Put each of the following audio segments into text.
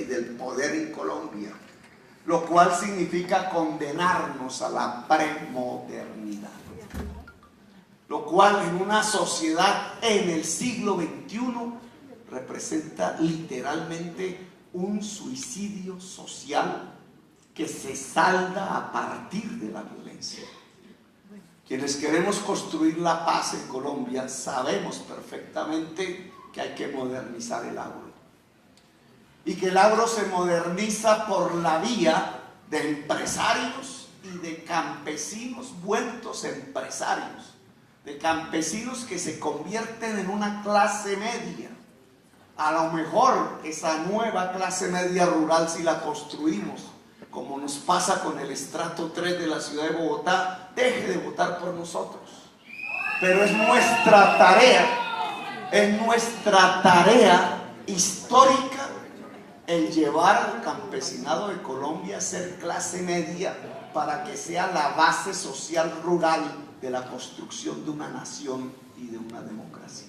y del poder en Colombia, lo cual significa condenarnos a la premodernidad, lo cual en una sociedad en el siglo XXI representa literalmente un suicidio social que se salda a partir de la violencia. Quienes queremos construir la paz en Colombia sabemos perfectamente que hay que modernizar el agro, y que el agro se moderniza por la vía de empresarios y de campesinos vueltos empresarios, de campesinos que se convierten en una clase media. A lo mejor esa nueva clase media rural, si la construimos como nos pasa con el estrato 3 de la ciudad de Bogotá, deje de votar por nosotros. Pero es nuestra tarea histórica el llevar al campesinado de Colombia a ser clase media, para que sea la base social rural de la construcción de una nación y de una democracia.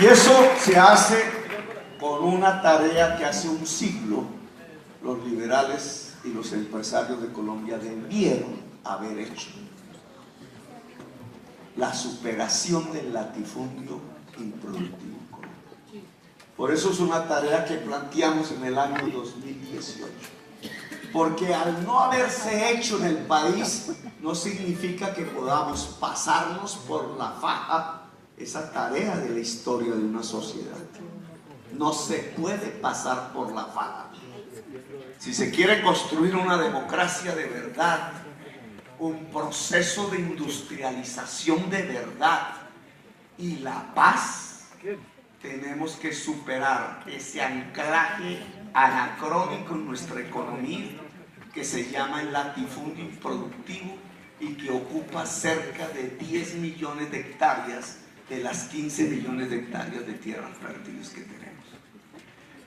Y eso se hace con una tarea que hace un siglo los liberales y los empresarios de Colombia debieron haber hecho: la superación del latifundio improductivo en Colombia. Por eso es una tarea que planteamos en el año 2018, porque al no haberse hecho en el país no significa que podamos pasarnos por la faja esa tarea de la historia de una sociedad. No se puede pasar por la faja. Si se quiere construir una democracia de verdad, un proceso de industrialización de verdad y la paz, tenemos que superar ese anclaje anacrónico en nuestra economía que se llama el latifundio improductivo y que ocupa cerca de 10 millones de hectáreas de las 15 millones de hectáreas de tierras fértiles que tenemos.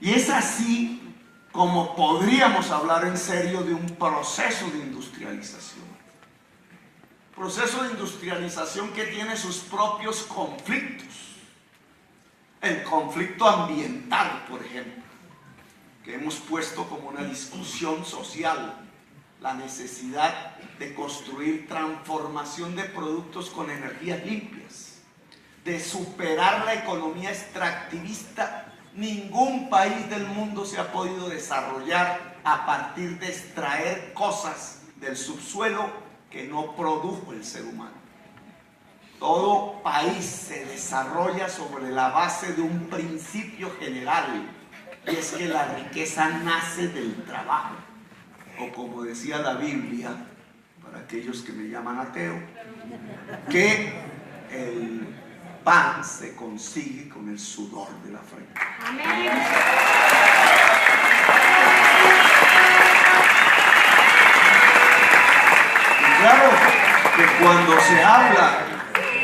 Y es así como podríamos hablar en serio de un proceso de industrialización. Proceso de industrialización que tiene sus propios conflictos. El conflicto ambiental, por ejemplo, que hemos puesto como una discusión social, la necesidad de construir transformación de productos con energías limpias, de superar la economía extractivista. Ningún país del mundo se ha podido desarrollar a partir de extraer cosas del subsuelo que no produjo el ser humano. Todo país se desarrolla sobre la base de un principio general, y es que la riqueza nace del trabajo, o como decía la Biblia, para aquellos que me llaman ateo, que el pan se consigue con el sudor de la frente. Amén. Y claro que cuando se habla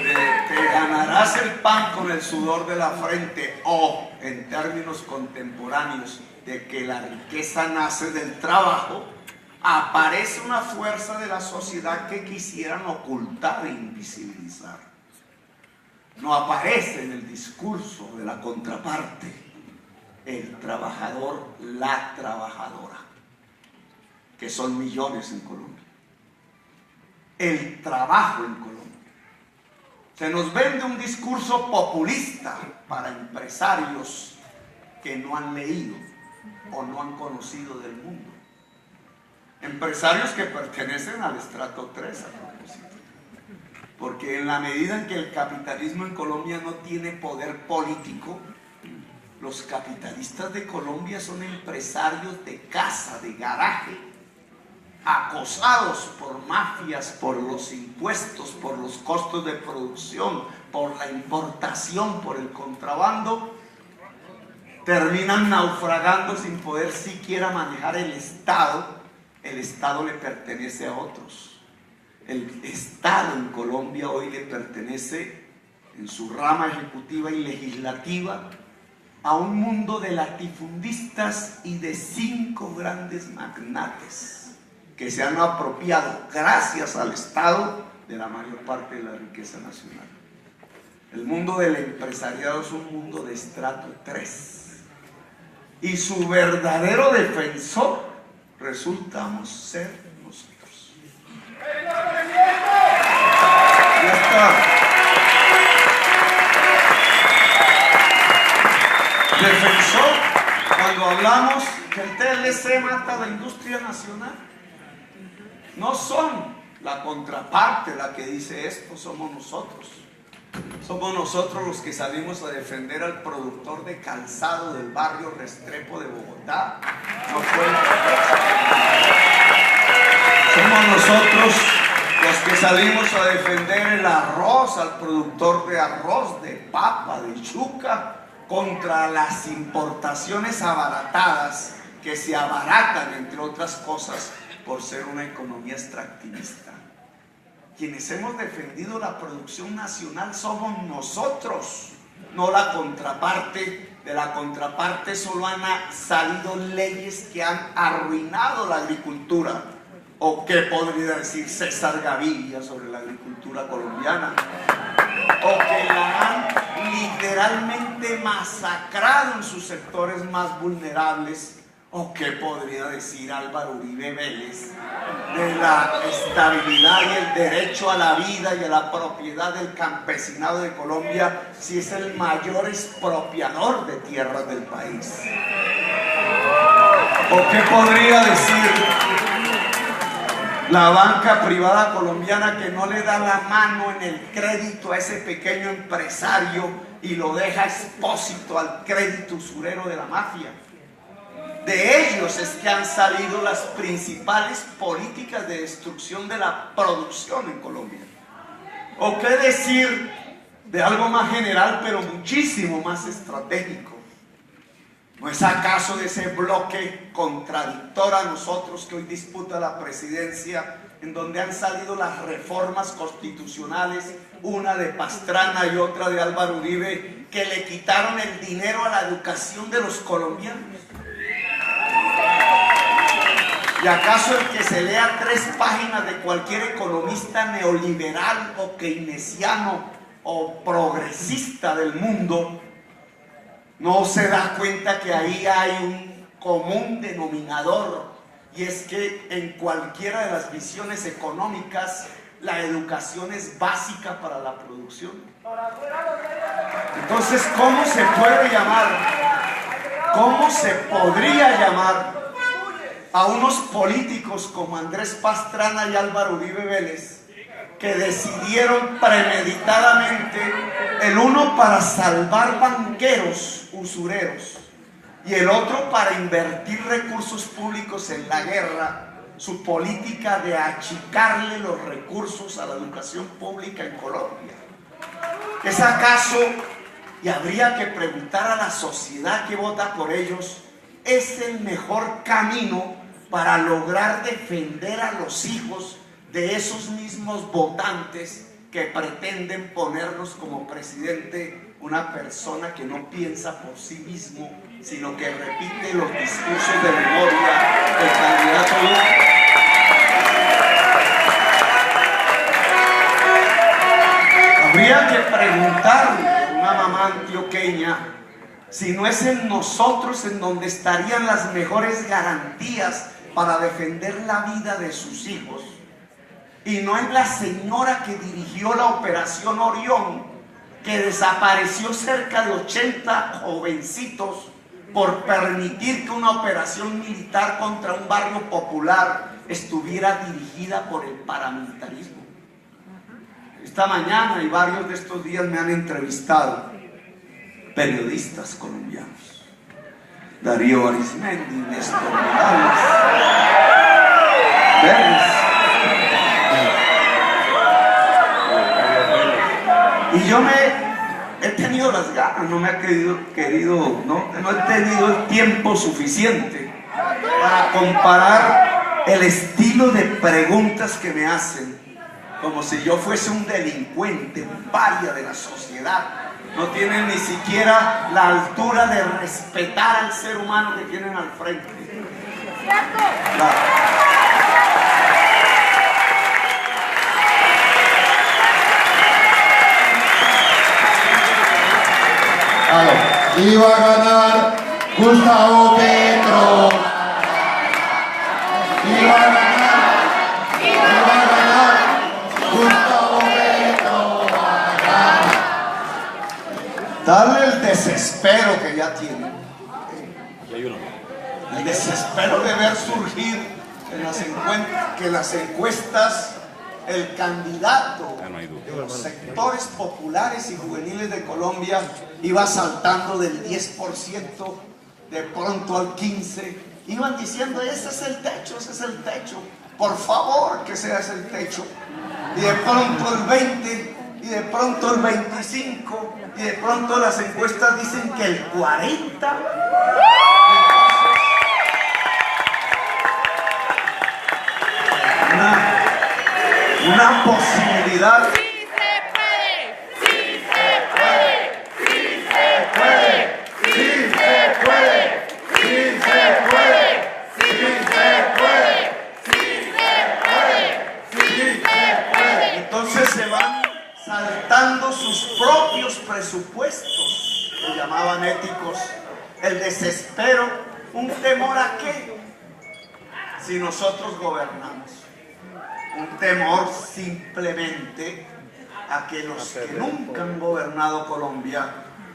de que ganarás el pan con el sudor de la frente, o en términos contemporáneos de que la riqueza nace del trabajo, aparece una fuerza de la sociedad que quisieran ocultar e invisibilizar. No aparece en el discurso de la contraparte el trabajador, la trabajadora, que son millones en Colombia. El trabajo en Colombia. Se nos vende un discurso populista para empresarios que no han leído o no han conocido del mundo. Empresarios que pertenecen al estrato 3, a propósito. Porque en la medida en que el capitalismo en Colombia no tiene poder político, los capitalistas de Colombia son empresarios de casa, de garaje, acosados por mafias, por los impuestos, por los costos de producción, por la importación, por el contrabando, terminan naufragando sin poder siquiera manejar el Estado. El Estado le pertenece a otros. El Estado en Colombia hoy le pertenece, en su rama ejecutiva y legislativa, a un mundo de latifundistas y de 5 grandes magnates que se han apropiado, gracias al Estado, de la mayor parte de la riqueza nacional. El mundo del empresariado es un mundo de estrato 3. Y su verdadero defensor resultamos ser nosotros. Ya está. Defensor, cuando hablamos que el TLC mata a la industria nacional, no son la contraparte la que dice esto, somos nosotros. Somos nosotros los que salimos a defender al productor de calzado del barrio Restrepo de Bogotá. No fue. Somos nosotros los que salimos a defender el arroz, al productor de arroz, de papa, de yuca, contra las importaciones abaratadas que se abaratan, entre otras cosas, por ser una economía extractivista. Quienes hemos defendido la producción nacional somos nosotros, no la contraparte. De la contraparte solo han salido leyes que han arruinado la agricultura. ¿O qué podría decir César Gaviria sobre la agricultura colombiana? O que la han literalmente masacrado en sus sectores más vulnerables. ¿O qué podría decir Álvaro Uribe Vélez de la estabilidad y el derecho a la vida y a la propiedad del campesinado de Colombia, si es el mayor expropiador de tierras del país? ¿O qué podría decir la banca privada colombiana, que no le da la mano en el crédito a ese pequeño empresario y lo deja expósito al crédito usurero de la mafia? De ellos es que han salido las principales políticas de destrucción de la producción en Colombia. ¿O qué decir de algo más general, pero muchísimo más estratégico? ¿No es acaso de ese bloque contradictor a nosotros que hoy disputa la presidencia, en donde han salido las reformas constitucionales, una de Pastrana y otra de Álvaro Uribe, que le quitaron el dinero a la educación de los colombianos? ¿Y acaso el que se lea 3 páginas de cualquier economista neoliberal o keynesiano o progresista del mundo no se da cuenta que ahí hay un común denominador? Y es que en cualquiera de las visiones económicas la educación es básica para la producción. Entonces, ¿cómo se puede llamar? ¿Cómo se podría llamar a unos políticos como Andrés Pastrana y Álvaro Uribe Vélez, que decidieron premeditadamente, el uno para salvar banqueros usureros y el otro para invertir recursos públicos en la guerra, su política de achicarle los recursos a la educación pública en Colombia? ¿Es acaso, y habría que preguntar a la sociedad que vota por ellos, es el mejor camino para lograr defender a los hijos de esos mismos votantes que pretenden ponernos como presidente una persona que no piensa por sí mismo, sino que repite los discursos de memoria del candidato Duque? Habría que preguntarle a una mamá antioqueña si no es en nosotros en donde estarían las mejores garantías para defender la vida de sus hijos, y no en la señora que dirigió la Operación Orión, que desapareció cerca de 80 jovencitos por permitir que una operación militar contra un barrio popular estuviera dirigida por el paramilitarismo. Esta mañana y varios de estos días me han entrevistado periodistas colombianos: Darío Arismendi, Néstor Morales, Vélez. Y yo he tenido las ganas, no me ha querido, no he tenido el tiempo suficiente para comparar el estilo de preguntas que me hacen, como si yo fuese un delincuente, un paria de la sociedad. No tienen ni siquiera la altura de respetar al ser humano que tienen al frente. Iba a ganar Gustavo Petro. Iba a ganar Gustavo Petro. Darle el desespero que ya tiene. El desespero de ver surgir en las encuestas el candidato de los sectores populares y juveniles de Colombia iba saltando del 10% de pronto al 15%. Iban diciendo, ese es el techo, ese es el techo. Por favor, que sea ese el techo. Y de pronto el 20%, y de pronto el 25%, y de pronto las encuestas dicen que el 40%. Una posibilidad. ¡Sí se puede! ¡Sí se puede! ¡Sí se puede! ¡Sí se puede! ¡Sí se puede! ¡Sí se puede! ¡Sí se puede! ¡Sí se puede! Entonces se van saltando sus propios presupuestos, que llamaban éticos, el desespero, un temor a qué, si nosotros gobernamos. Un temor simplemente a que los que nunca han gobernado Colombia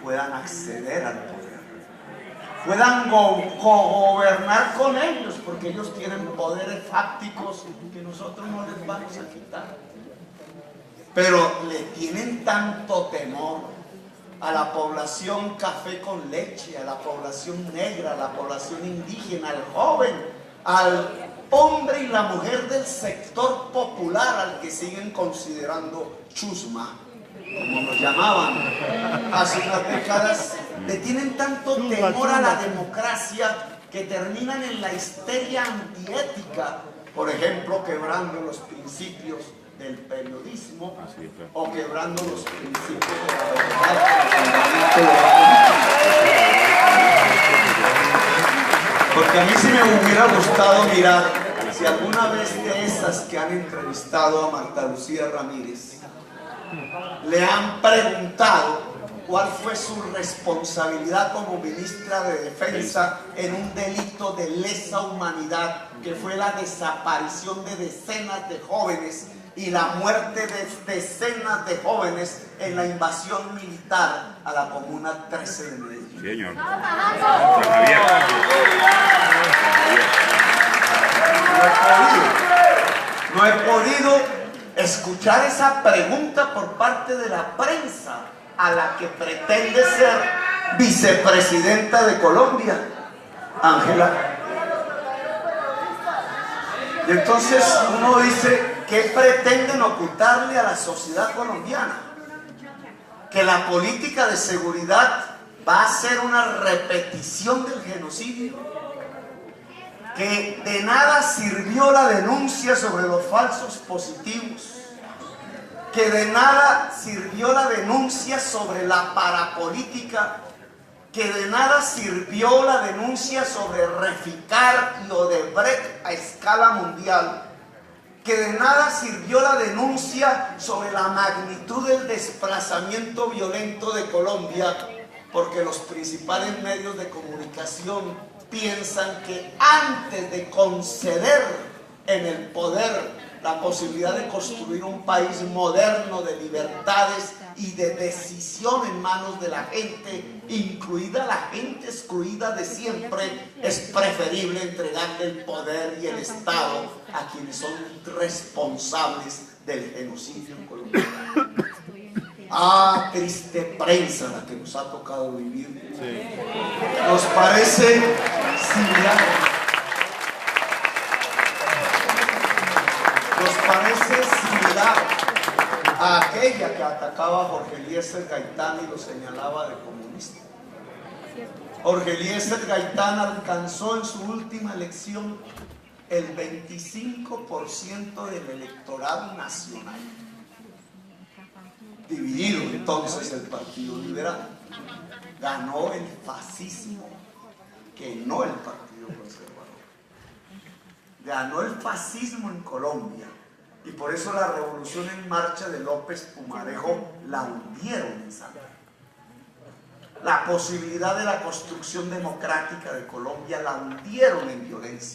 puedan acceder al poder, puedan gobernar con ellos, porque ellos tienen poderes fácticos que nosotros no les vamos a quitar. Pero le tienen tanto temor a la población café con leche, a la población negra, a la población indígena, al joven, al hombre y la mujer del sector popular, al que siguen considerando chusma, como nos llamaban hace unas décadas. Le tienen tanto temor a la democracia que terminan en la histeria antiética, por ejemplo, quebrando los principios del periodismo o quebrando los principios de la verdad, de la porque a mí sí me hubiera gustado mirar si alguna vez de esas que han entrevistado a Marta Lucía Ramírez le han preguntado cuál fue su responsabilidad como ministra de Defensa en un delito de lesa humanidad que fue la desaparición de decenas de jóvenes y la muerte de decenas de jóvenes en la invasión militar a la comuna 13 de Medellín. Señor. No he podido escuchar esa pregunta por parte de la prensa a la que pretende ser vicepresidenta de Colombia, Ángela. Y entonces uno dice, ¿qué pretenden ocultarle a la sociedad colombiana? Que la política de seguridad va a ser una repetición del genocidio, que de nada sirvió la denuncia sobre los falsos positivos, que de nada sirvió la denuncia sobre la parapolítica, que de nada sirvió la denuncia sobre Reficar y Odebrecht a escala mundial, que de nada sirvió la denuncia sobre la magnitud del desplazamiento violento de Colombia, porque los principales medios de comunicación piensan que antes de conceder en el poder la posibilidad de construir un país moderno de libertades y de decisión en manos de la gente, incluida la gente excluida de siempre, es preferible entregarle el poder y el Estado a quienes son responsables del genocidio en Colombia. Ah, triste prensa la que nos ha tocado vivir. Sí. ¿Nos parece similar? ¿Nos parece similar a aquella que atacaba a Jorge Eliezer Gaitán y lo señalaba de comunista? Jorge Eliezer Gaitán alcanzó en su última elección el 25% del electorado nacional. Dividido entonces el Partido Liberal. Ganó el fascismo, que no el Partido Conservador. Ganó el fascismo en Colombia, y por eso la revolución en marcha de López Pumarejo la hundieron en sangre. la posibilidad de la construcción democrática de Colombia la hundieron en violencia.